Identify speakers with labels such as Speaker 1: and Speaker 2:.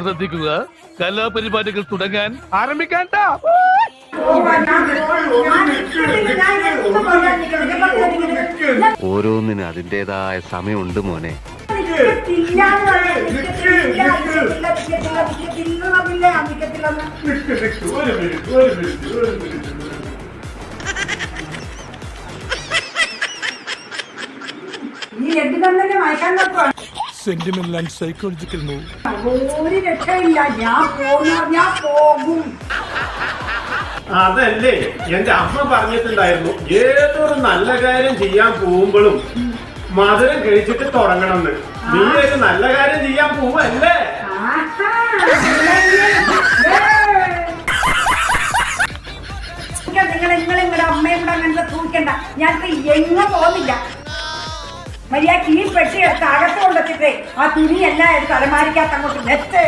Speaker 1: ശ്രദ്ധിക്കുക, കലാപരിപാടികൾ തുടങ്ങാൻ ആരംഭിക്കാൻ.
Speaker 2: ഓരോന്നിനും അതിൻ്റെതായ സമയമുണ്ട് മോനെ.
Speaker 1: Sentimental and psychological move.
Speaker 3: ഒരു രക്ഷയില്ല. ഞാൻ പോകും.
Speaker 4: അതല്ലേ എന്റെ അമ്മ പറഞ്ഞിട്ടുണ്ടായിരുന്നു, ഏതൊരു നല്ല കാര്യം ചെയ്യാൻ പോകുമ്പോഴും മധുരം കഴിച്ചിട്ട് തുടങ്ങണമെന്ന്. നീ ഒരു നല്ല കാര്യം ചെയ്യാൻ പോവല്ലേ?
Speaker 3: നിങ്ങളുടെ അമ്മയും കൂടെ അങ്ങനത്തെ തൂക്കണ്ട. ഞാൻ എങ്ങും പോകുന്നില്ല. മര്യാദക്ക് ഈ പെട്ടി എടുത്ത് അകത്ത് കൊണ്ടെത്തിട്ടേ ആ തുണിയെല്ലാം എടുത്ത് അലമാരിക്കകത്ത് അങ്ങോട്ട് വെച്ചേ.